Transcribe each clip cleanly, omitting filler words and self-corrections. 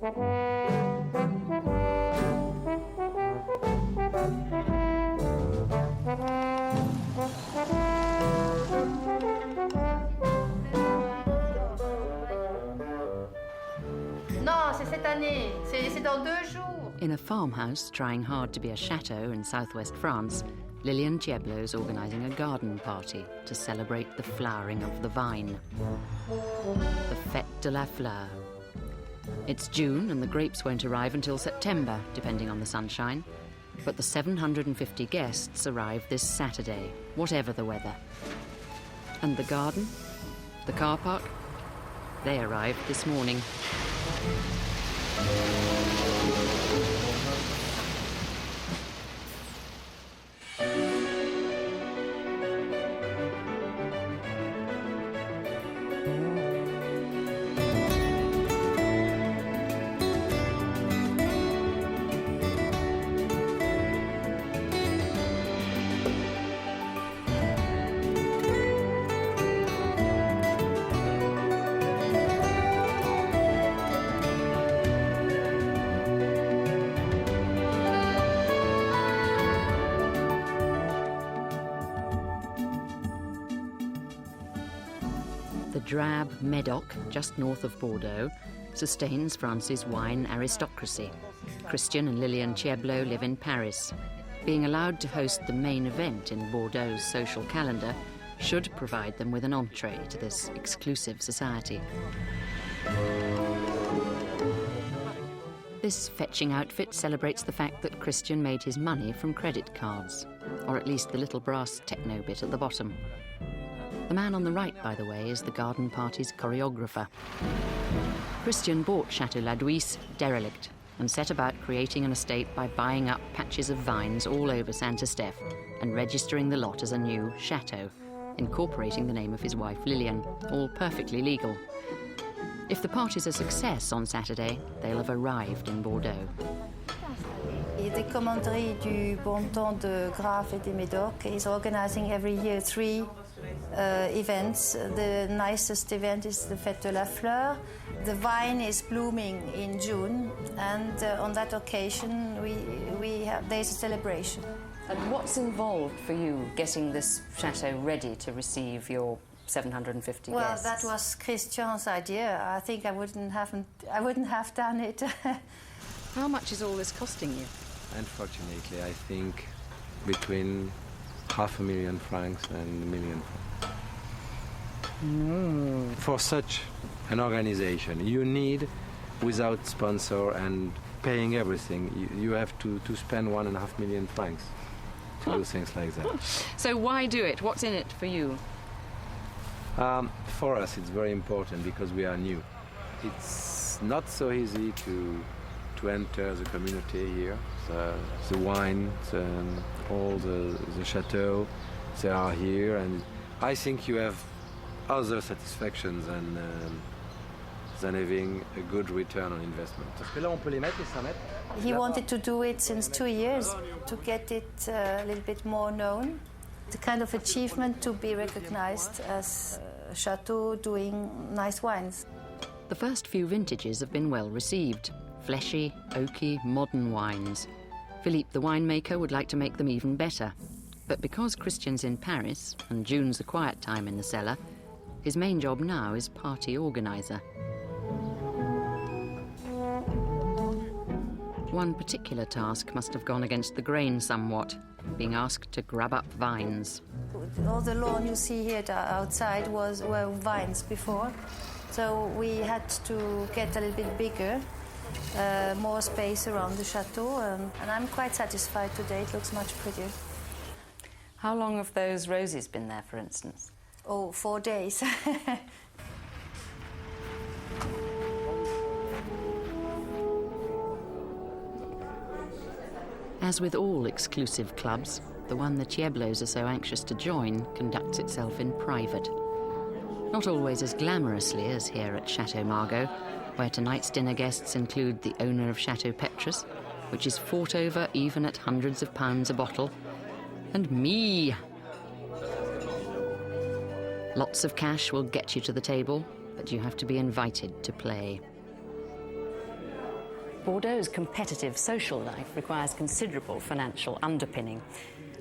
Non, c'est cette année. C'est dans 2 jours. In a farmhouse trying hard to be a chateau in southwest France, Lilian Chieblo's organising a garden party to celebrate the flowering of the vine. The Fête de la Fleur. It's June and the grapes won't arrive until September, depending on the sunshine. But the 750 guests arrive this Saturday, whatever the weather. And the garden? The car park? They arrived this morning. The drab Médoc, just north of Bordeaux, sustains France's wine aristocracy. Christian and Lilian Chieblo live in Paris. Being allowed to host the main event in Bordeaux's social calendar should provide them with an entree to this exclusive society. This fetching outfit celebrates the fact that Christian made his money from credit cards, or at least the little brass techno bit at the bottom. The man on the right, by the way, is the garden party's choreographer. Christian bought Chateau Laduisse derelict and set about creating an estate by buying up patches of vines all over Saint-Estèphe and registering the lot as a new chateau, incorporating the name of his wife Lilian, all perfectly legal. If the party's a success on Saturday, they'll have arrived in Bordeaux. The Commanderie du Bon Temps de Graves et des Médoc is organizing every year 3 events. The nicest event is the Fête de la Fleur. The vine is blooming in June, and on that occasion there's a celebration. And what's involved for you getting this chateau ready to receive your 750 well, guests? Well, that was Christian's idea. I think I wouldn't have done it. How much is all this costing you? Unfortunately, I think between 500,000 francs and 1 million francs. For such an organization, you need, without sponsor and paying everything, you have to spend 1.5 million francs to do things like that. So why do it? What's in it for you? For us, it's very important because we are new. It's not so easy to enter the community here. The wine, all the chateau, they are here, and I think you have other satisfactions than having a good return on investment. He wanted to do it since 2 years, to get it a little bit more known. The kind of achievement to be recognized as a chateau doing nice wines. The first few vintages have been well received. Fleshy, oaky, modern wines. Philippe the winemaker would like to make them even better. But because Christian's in Paris and June's a quiet time in the cellar, his main job now is party organizer. One particular task must have gone against the grain somewhat, being asked to grab up vines. All the lawn you see here outside were vines before, so we had to get a little bit bigger. More space around the chateau, and I'm quite satisfied today. It looks much prettier. How long have those roses been there, for instance? Oh, 4 days. As with all exclusive clubs, the one the Chieblos are so anxious to join conducts itself in private. Not always as glamorously as here at Chateau Margaux, where tonight's dinner guests include the owner of Chateau Petrus, which is fought over even at hundreds of pounds a bottle, and me. Lots of cash will get you to the table, but you have to be invited to play. Bordeaux's competitive social life requires considerable financial underpinning,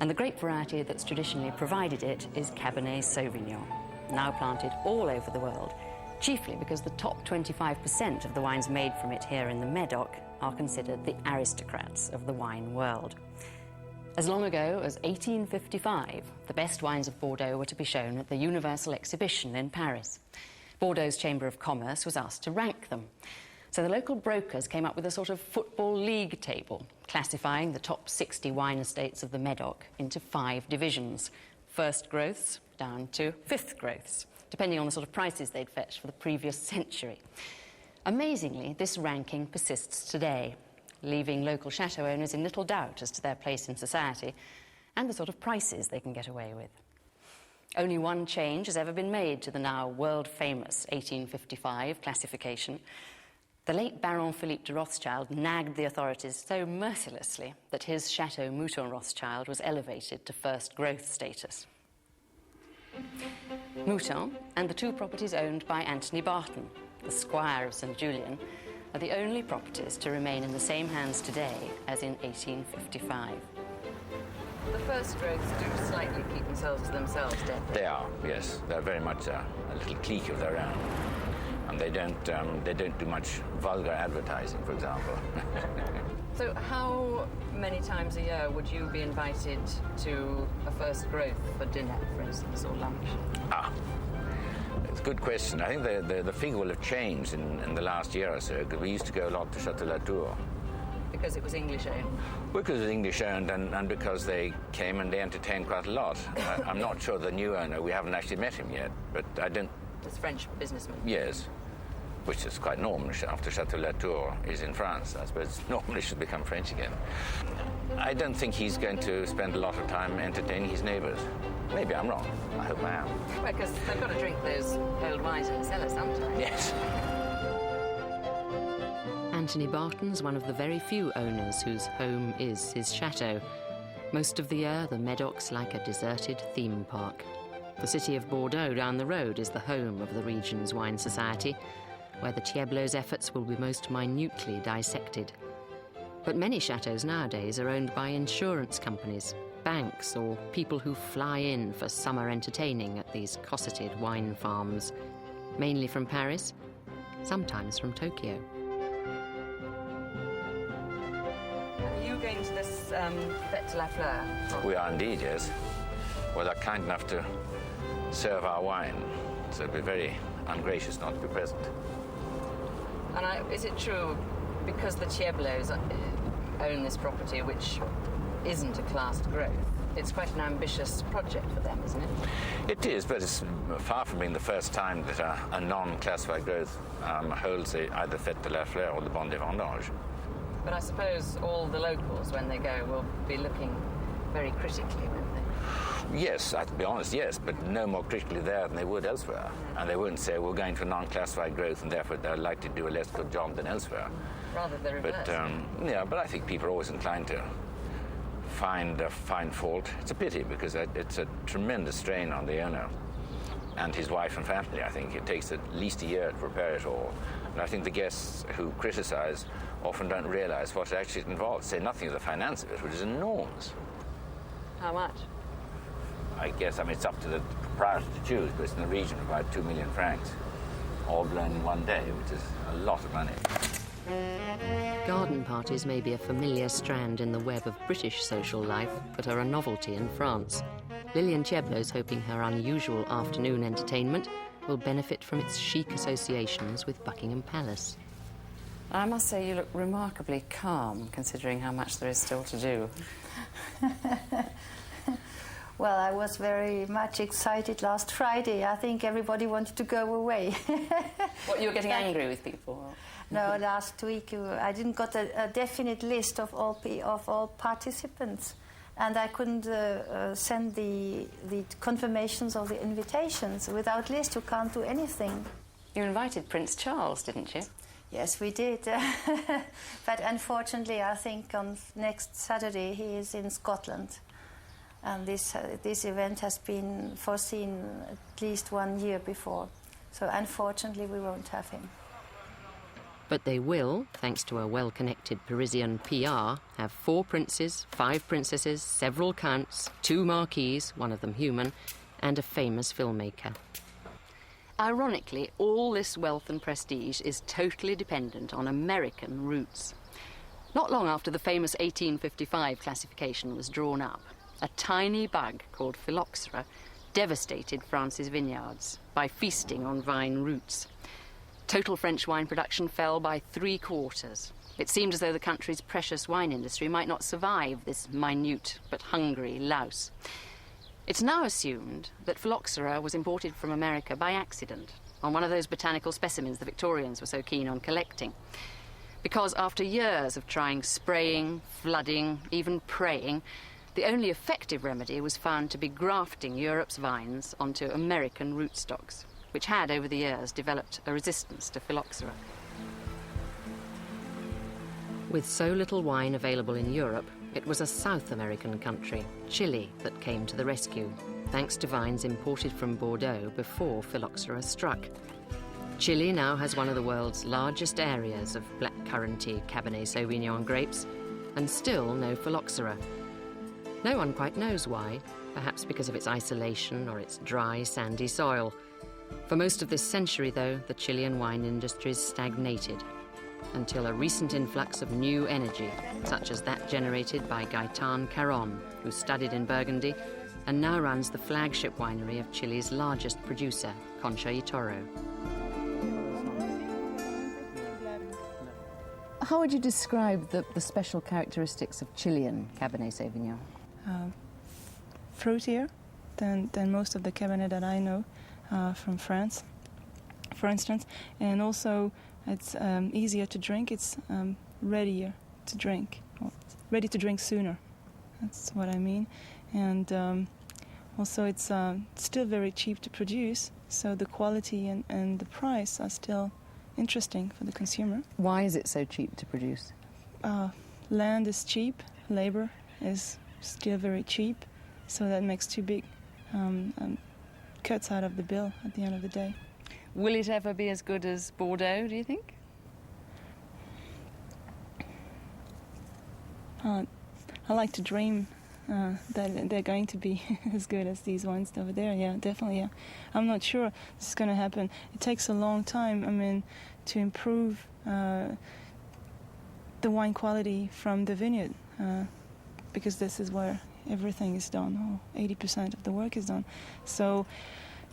and the grape variety that's traditionally provided it is Cabernet Sauvignon, now planted all over the world, chiefly because the top 25% of the wines made from it here in the Médoc are considered the aristocrats of the wine world. As long ago as 1855, the best wines of Bordeaux were to be shown at the Universal Exhibition in Paris. Bordeaux's Chamber of Commerce was asked to rank them. So the local brokers came up with a sort of football league table, classifying the top 60 wine estates of the Médoc into 5 divisions, first growths down to 5th growths, depending on the sort of prices they'd fetched for the previous century. Amazingly, this ranking persists today, leaving local chateau owners in little doubt as to their place in society and the sort of prices they can get away with. Only one change has ever been made to the now world-famous 1855 classification. The late Baron Philippe de Rothschild nagged the authorities so mercilessly that his Chateau Mouton Rothschild was elevated to first growth status. Mouton and the 2 properties owned by Anthony Barton, the Squire of St. Julian, are the only properties to remain in the same hands today as in 1855. The first growths do slightly keep themselves to themselves, don't they? They are, yes. They're very much a little clique of their own. And they don't do much vulgar advertising, for example. So how many times a year would you be invited to a first growth for dinner, for instance, or lunch? It's a good question. I think the figure will have changed in the last year or so, because we used to go a lot to Chateau Latour. Because it was English owned? Because it was English owned and because they came and they entertained quite a lot. I'm not sure the new owner, we haven't actually met him yet, but I don't... This French businessman? Yes. Which is quite normal after Chateau Latour is in France. I suppose normally should become French again. I don't think he's going to spend a lot of time entertaining his neighbours. Maybe I'm wrong. I hope I am. Well, because they've got to drink those old wines in the cellar sometime. Yes. Anthony Barton's one of the very few owners whose home is his chateau. Most of the year, the Médoc's like a deserted theme park. The city of Bordeaux down the road is the home of the region's wine society, where the Chieblos' efforts will be most minutely dissected. But many chateaux nowadays are owned by insurance companies, banks, or people who fly in for summer entertaining at these cosseted wine farms, mainly from Paris, sometimes from Tokyo. Are you going to this Fête de la Fleur? We are indeed, yes. Well, they're kind enough to serve our wine, so it'd be very ungracious not to be present. And is it true, because the Chieblos own this property, which isn't a classed growth, it's quite an ambitious project for them, isn't it? It is, but it's far from being the first time that a non-classified growth holds either Fête de la Fleur or the Bon des Vendanges. But I suppose all the locals, when they go, will be looking very critically, won't they? Yes, to be honest, yes, but no more critically there than they would elsewhere. And they wouldn't say, we're going to a non-classified growth and therefore they're likely to do a less good job than elsewhere. Rather the reverse. But I think people are always inclined to find fault. It's a pity because it's a tremendous strain on the owner and his wife and family. I think it takes at least a year to prepare it all. And I think the guests who criticize often don't realize what actually involves, say nothing of the finance of it, which is enormous. How much? I guess, it's up to the proprietor to choose, but it's in the region of about 2 million francs, all blown in one day, which is a lot of money. Garden parties may be a familiar strand in the web of British social life, but are a novelty in France. Lilian Chieblo's hoping her unusual afternoon entertainment will benefit from its chic associations with Buckingham Palace. I must say you look remarkably calm, considering how much there is still to do. Well, I was very much excited last Friday. I think everybody wanted to go away. What, you were getting angry with people? No, last week I didn't got a definite list of all participants, and I couldn't send the confirmations of the invitations. Without list, you can't do anything. You invited Prince Charles, didn't you? Yes, we did. But unfortunately, I think on next Saturday he is in Scotland. And this event has been foreseen at least 1 year before. So unfortunately, we won't have him. But they will, thanks to a well-connected Parisian PR, have 4 princes, 5 princesses, several counts, 2 marquises, one of them human, and a famous filmmaker. Ironically, all this wealth and prestige is totally dependent on American roots. Not long after the famous 1855 classification was drawn up, a tiny bug called phylloxera devastated France's vineyards by feasting on vine roots. Total French wine production fell by 3/4. It seemed as though the country's precious wine industry might not survive this minute but hungry louse. It's now assumed that phylloxera was imported from America by accident on one of those botanical specimens the Victorians were so keen on collecting. Because after years of trying spraying, flooding, even praying, the only effective remedy was found to be grafting Europe's vines onto American rootstocks, which had, over the years, developed a resistance to phylloxera. With so little wine available in Europe, it was a South American country, Chile, that came to the rescue, thanks to vines imported from Bordeaux before phylloxera struck. Chile now has one of the world's largest areas of blackcurranty Cabernet Sauvignon grapes, and still no phylloxera. No one quite knows why, perhaps because of its isolation or its dry, sandy soil. For most of this century, though, the Chilean wine industry stagnated, until a recent influx of new energy, such as that generated by Gaetan Caron, who studied in Burgundy and now runs the flagship winery of Chile's largest producer, Concha y Toro. How would you describe the special characteristics of Chilean Cabernet Sauvignon? Fruitier than most of the Cabernet that I know from France, for instance, and also it's easier to drink. It's readier to drink, ready to drink sooner. That's what I mean. And also it's still very cheap to produce, so the quality and the price are still interesting for the consumer. Why is it so cheap to produce? Land is cheap, labor is still very cheap, so that makes too big cuts out of the bill at the end of the day. Will it ever be as good as Bordeaux, do you think? I like to dream that they're going to be as good as these wines over there. Yeah, definitely. Yeah, I'm not sure this is going to happen. It takes a long time. I mean, to improve the wine quality from the vineyard, because this is where everything is done. 80% of the work is done. So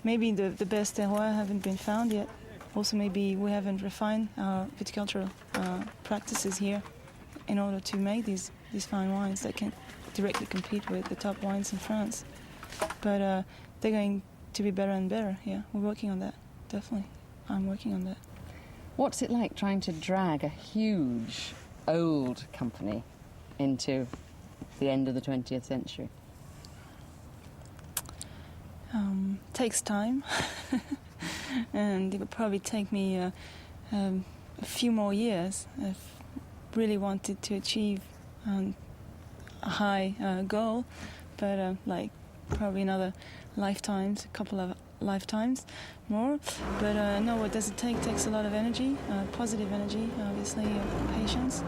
maybe the best terroir haven't been found yet. Also, maybe we haven't refined our viticultural practices here in order to make these fine wines that can directly compete with the top wines in France. But they're going to be better and better. Yeah, we're working on that. Definitely, I'm working on that. What's it like trying to drag a huge, old company into the end of the 20th century? Takes time, and it would probably take me a few more years if really wanted to achieve a high goal, but like probably another lifetimes, a couple of lifetimes more. But no, what does it take? It takes a lot of energy, positive energy, obviously, patience,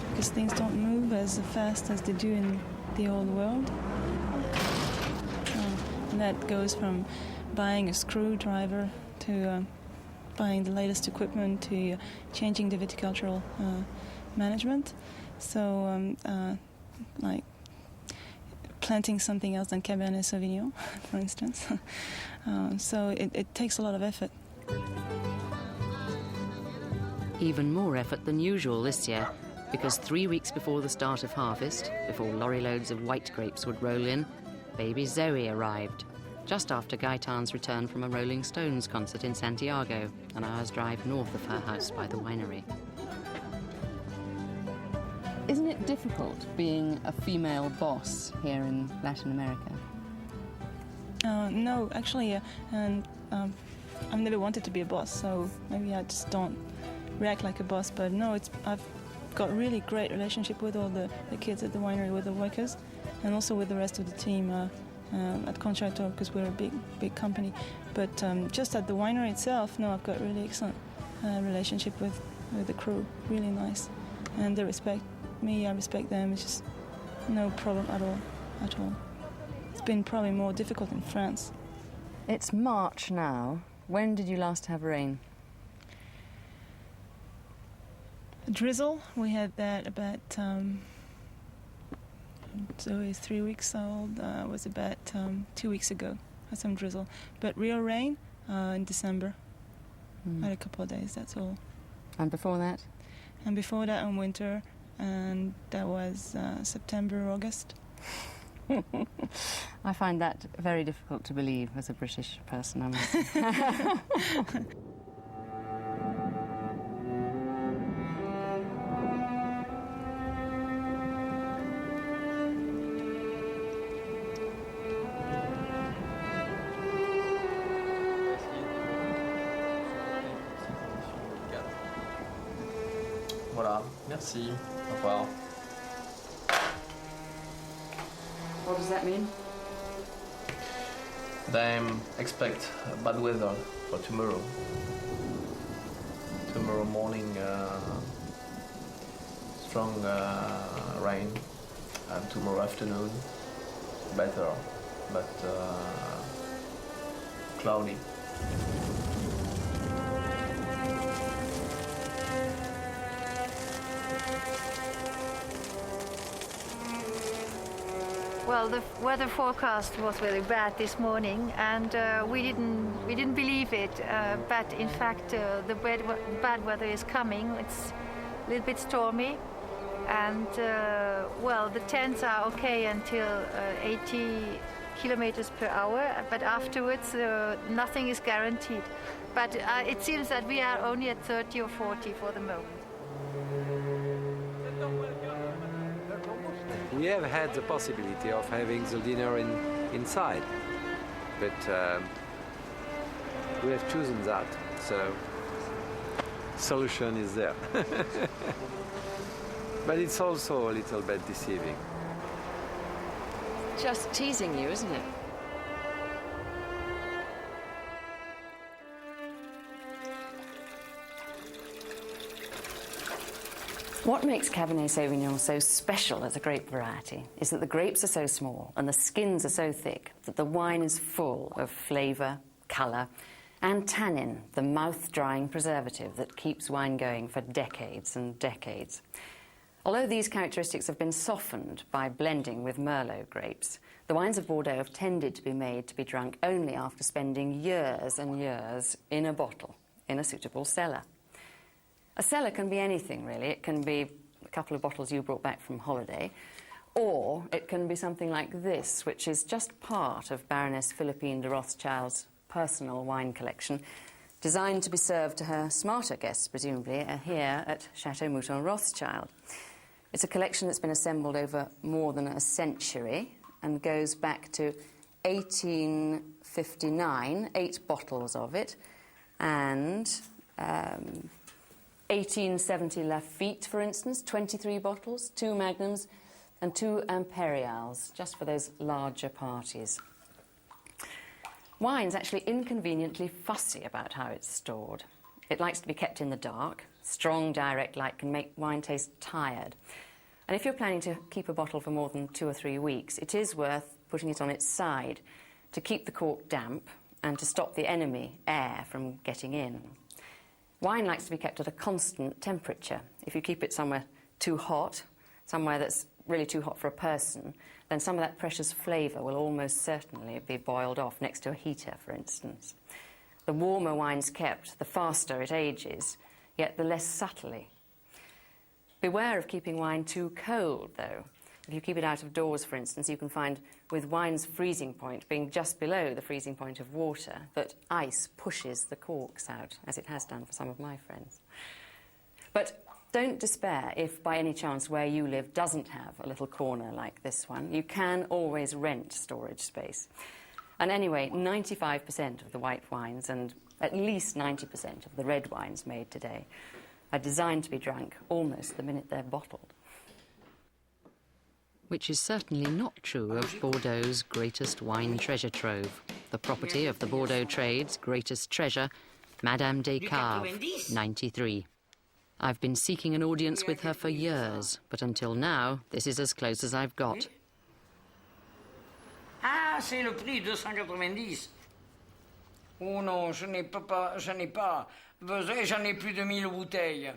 because things don't move as fast as they do in the old world. And that goes from buying a screwdriver to buying the latest equipment to changing the viticultural management. So, like planting something else than Cabernet Sauvignon, for instance. So it takes a lot of effort. Even more effort than usual this year, because 3 weeks before the start of harvest, before lorry loads of white grapes would roll in, baby Zoe arrived, just after Gaetan's return from a Rolling Stones concert in Santiago, an hour's drive north of her house by the winery. Isn't it difficult being a female boss here in Latin America? No, actually, and I've never wanted to be a boss, so maybe I just don't react like a boss. But no, I've got really great relationship with all the kids at the winery, with the workers, and also with the rest of the team at Concha y Toro, because we're a big company. But just at the winery itself, no, I've got really excellent relationship with the crew, really nice. And they respect me, I respect them. It's just no problem at all. It's been probably more difficult in France. It's March now. When did you last have rain? Drizzle, we had that about, so it's 3 weeks old, was about 2 weeks ago. Had some drizzle. But real rain in December. Had a couple of days, that's all. And before that? And before that in winter, and that was September, August. I find that very difficult to believe as a British person, I must say. Voilà, merci. Au revoir. What does that mean? They expect bad weather for tomorrow. Tomorrow morning, strong rain, and tomorrow afternoon, better, but cloudy. Well, the weather forecast was very bad this morning, and we didn't believe it. But in fact, the bad weather is coming. It's a little bit stormy, and well, the tents are okay until 80 kilometers per hour. But afterwards, nothing is guaranteed. But it seems that we are only at 30 or 40 for the moment. We have had the possibility of having the dinner inside, but we have chosen that, so solution is there. But it's also a little bit deceiving. Just teasing you, isn't it? What makes Cabernet Sauvignon so special as a grape variety is that the grapes are so small and the skins are so thick that the wine is full of flavour, colour and tannin, the mouth-drying preservative that keeps wine going for decades and decades. Although these characteristics have been softened by blending with Merlot grapes, the wines of Bordeaux have tended to be made to be drunk only after spending years and years in a bottle in a suitable cellar. A cellar can be anything, really. It can be a couple of bottles you brought back from holiday, or it can be something like this, which is just part of Baroness Philippine de Rothschild's personal wine collection, designed to be served to her smarter guests, presumably, here at Chateau Mouton Rothschild. It's a collection that's been assembled over more than a century and goes back to 1859, 8 bottles of it, and 1870 Lafite, for instance, 23 bottles, 2 Magnums and 2 Imperials, just for those larger parties. Wine's actually inconveniently fussy about how it's stored. It likes to be kept in the dark. Strong direct light can make wine taste tired. And if you're planning to keep a bottle for more than 2 or 3 weeks, it is worth putting it on its side to keep the cork damp and to stop the enemy, air, from getting in. Wine likes to be kept at a constant temperature. If you keep it somewhere too hot, somewhere that's really too hot for a person, then some of that precious flavour will almost certainly be boiled off next to a heater, for instance. The warmer wine's kept, the faster it ages, yet the less subtly. Beware of keeping wine too cold, though. If you keep it out of doors, for instance, you can find, with wine's freezing point being just below the freezing point of water, that ice pushes the corks out, as it has done for some of my friends. But don't despair if, by any chance, where you live doesn't have a little corner like this one. You can always rent storage space. And anyway, 95% of the white wines and at least 90% of the red wines made today are designed to be drunk almost the minute they're bottled. Which is certainly not true of Bordeaux's greatest wine treasure trove, the property of the Bordeaux trade's greatest treasure, Madame Descartes, 93. I've been seeking an audience with her for years, but until now, this is as close as I've got. Ah, c'est le prix, 290. Oh non, je n'ai pas besoin, j'en ai plus de 1000 bouteilles.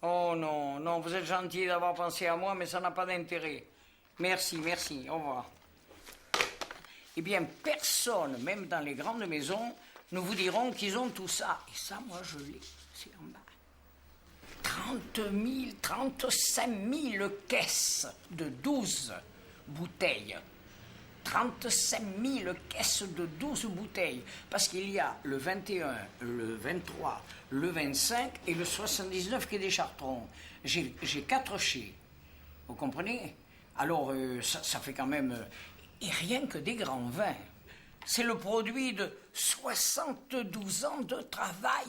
Oh non, non, vous êtes gentil d'avoir pensé à moi, mais ça n'a pas d'intérêt. Merci, merci, au revoir. Eh bien, personne, même dans les grandes maisons, ne vous diront qu'ils ont tout ça. Et ça, moi, je l'ai, c'est en bas. 35 000 caisses de 12 bouteilles. 35 000 caisses de 12 bouteilles. Parce qu'il y a le 21, le 23, le 25 et le 79 qui est des Chartrons. J'ai 4 chais. Vous comprenez? Alors, ça fait quand même... et rien que des grands vins. C'est le produit de 72 ans de travail.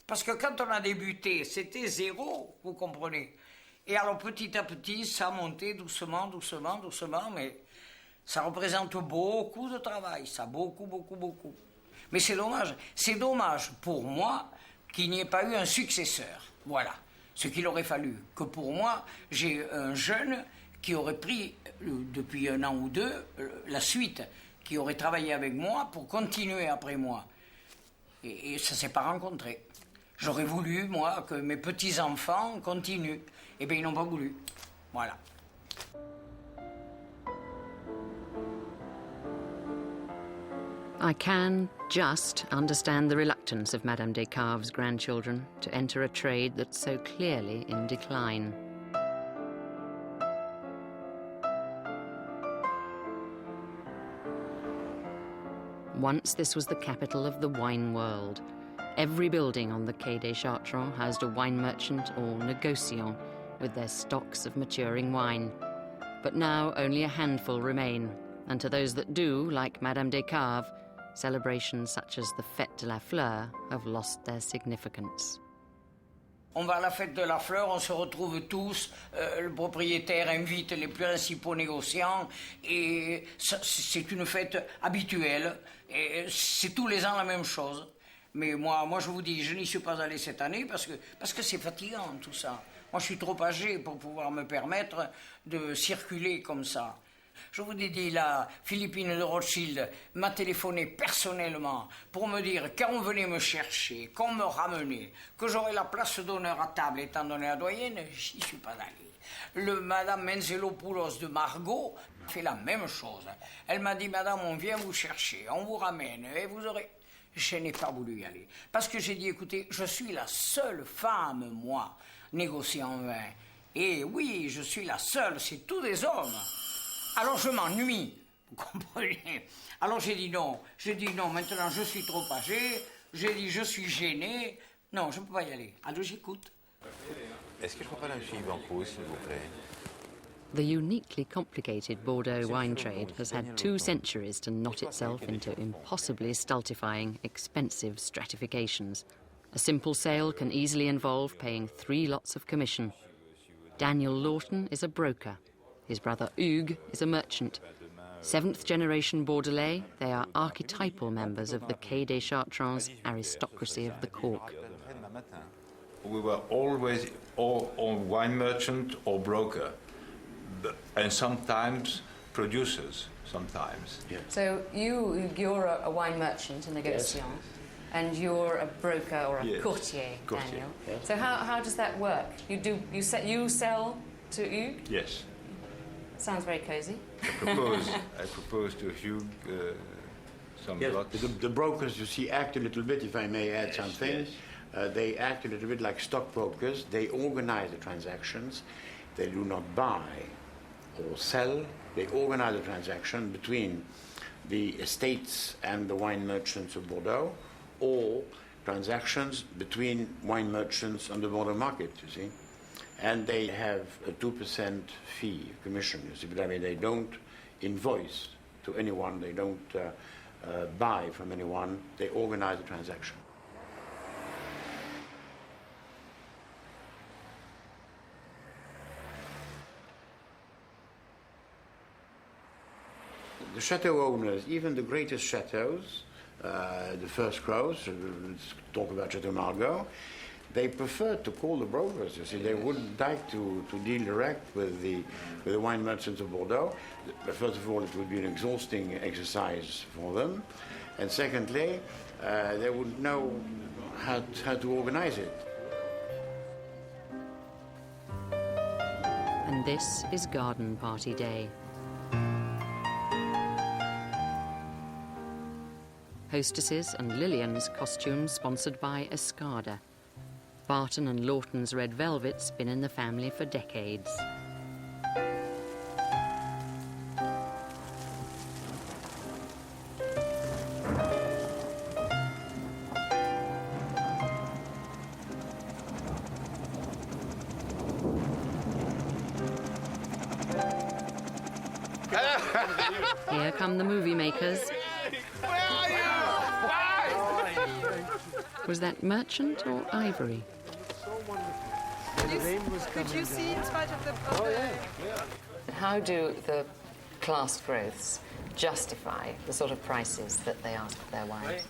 Parce que quand on a débuté, c'était 0, vous comprenez. Et alors, petit à petit, ça a monté doucement, doucement, doucement, mais... ça représente beaucoup de travail, ça, beaucoup, beaucoup, beaucoup. Mais c'est dommage. C'est dommage pour moi qu'il n'y ait pas eu un successeur. Voilà. Ce qu'il aurait fallu que pour moi, j'ai un jeune qui aurait pris, depuis 1 an ou 2, la suite, qui aurait travaillé avec moi pour continuer après moi. Et ça ne s'est pas rencontré. J'aurais voulu, moi, que mes petits-enfants continuent. Eh bien, ils n'ont pas voulu. Voilà. I can just understand the reluctance of Madame Descartes' grandchildren to enter a trade that's so clearly in decline. Once this was the capital of the wine world. Every building on the Quai des Chartrons housed a wine merchant or négociant with their stocks of maturing wine. But now only a handful remain, and to those that do, like Madame Descartes, celebrations such as the Fête de la Fleur have lost their significance. On va à la fête de la fleur, on se retrouve tous, le propriétaire invite les principaux négociants et c'est une fête habituelle. Et c'est tous les ans la même chose. Mais moi je vous dis, je n'y suis pas allé cette année parce que c'est fatigant tout ça. Moi je suis trop âgé pour pouvoir me permettre de circuler comme ça. Je vous ai dit, la Philippine de Rothschild m'a téléphoné personnellement pour me dire qu'on venait me chercher, qu'on me ramenait, que j'aurais la place d'honneur à table étant donné la doyenne, j'y suis pas allé. Le Madame Menzelopoulos de Margot fait la même chose. Elle m'a dit, Madame, on vient vous chercher, on vous ramène et vous aurez... Je n'ai pas voulu y aller. Parce que j'ai dit, écoutez, je suis la seule femme, moi, négociant en vin. Et oui, je suis la seule, c'est tous des hommes. Alors je m'ennuie, vous comprenez? Alors j'ai dit non, maintenant je suis trop âgé, j'ai dit je suis gêné, non, je ne peux pas y aller. Alors j'écoute. Est-ce que je peux parler à M. Banco, s'il vous plaît? The uniquely complicated Bordeaux wine trade has had 2 centuries to knot itself into impossibly stultifying, expensive stratifications. A simple sale can easily involve paying 3 lots of commission. Daniel Lawton is a broker. His brother Hugues is a merchant. 7th generation Bordelais, they are archetypal members of the Quai des Chartrons aristocracy of the cork. We were always or wine merchant or broker, and sometimes producers, sometimes. Yeah. So you're a wine merchant, a négociant, yes. And you're a broker or a yes. courtier, Daniel. Yes. So how does that work? You sell to Hugues? Yes. Sounds very cosy. I propose to Hugh some lots. The brokers, you see, act a little bit, if I may add something. Yes. They act a little bit like stockbrokers. They organize the transactions. They do not buy or sell. They organize the transaction between the estates and the wine merchants of Bordeaux, or transactions between wine merchants on the Bordeaux market, you see. And they have a 2% fee, commission, you see, but I mean, they don't invoice to anyone, they don't buy from anyone, they organize the transaction. The chateau owners, even the greatest chateaus, the first crows, let's talk about Chateau Margaux, they prefer to call the brokers. You see, they wouldn't like to deal direct with the wine merchants of Bordeaux. First of all, it would be an exhausting exercise for them, and secondly, they wouldn't know how to organize it. And this is garden party day. Hostesses and Lillian's costumes sponsored by Escada. Barton and Lawton's red velvet's been in the family for decades. Here come the movie makers. Was that merchant or ivory? Could you see in spite of the... How do the class growths justify the sort of prices that they ask for their wines?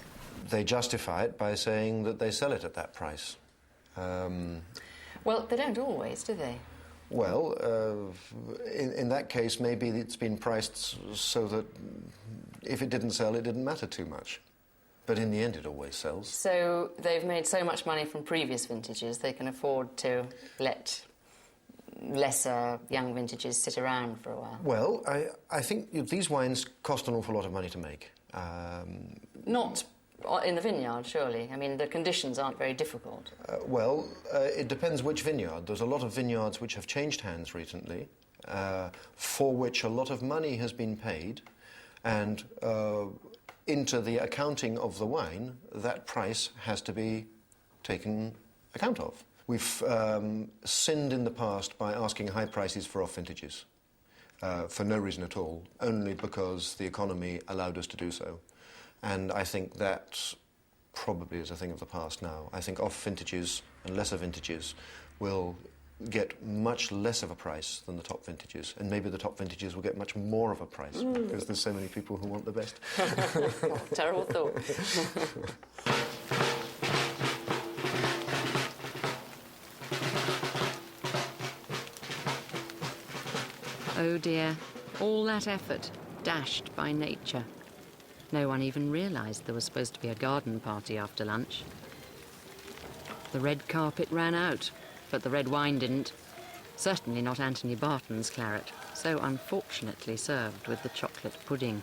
They justify it by saying that they sell it at that price. Well, they don't always, do they? Well, in that case, maybe it's been priced so that if it didn't sell, it didn't matter too much. But in the end, it always sells. So they've made so much money from previous vintages, they can afford to let lesser young vintages sit around for a while. Well, I think these wines cost an awful lot of money to make. Not in the vineyard, surely. I mean, the conditions aren't very difficult. It depends which vineyard. There's a lot of vineyards which have changed hands recently, for which a lot of money has been paid, and into the accounting of the wine, that price has to be taken account of. We've sinned in the past by asking high prices for off vintages, for no reason at all, only because the economy allowed us to do so. And I think that probably is a thing of the past now. I think off vintages and lesser vintages will get much less of a price than the top vintages, and maybe the top vintages will get much more of a price because there's so many people who want the best. Terrible thought. Oh dear, all that effort dashed by nature. No one even realised there was supposed to be a garden party after lunch. The red carpet ran out, but the red wine didn't. Certainly not Anthony Barton's claret, so unfortunately served with the chocolate pudding.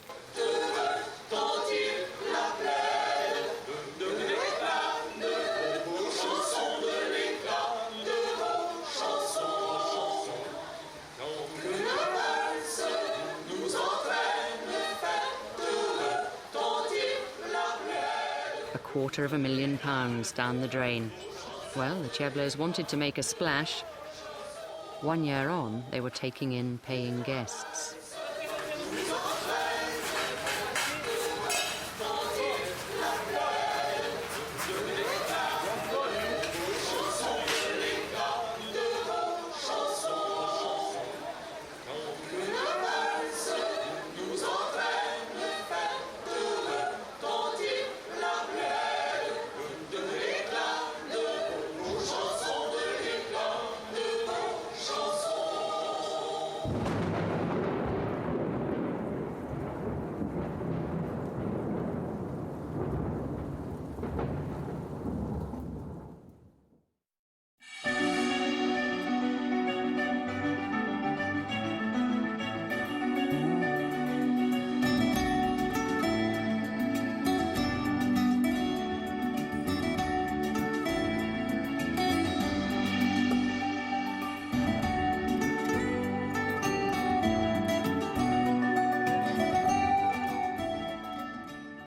£250,000 down the drain. Well, the Cheblos wanted to make a splash. 1 year on, they were taking in paying guests.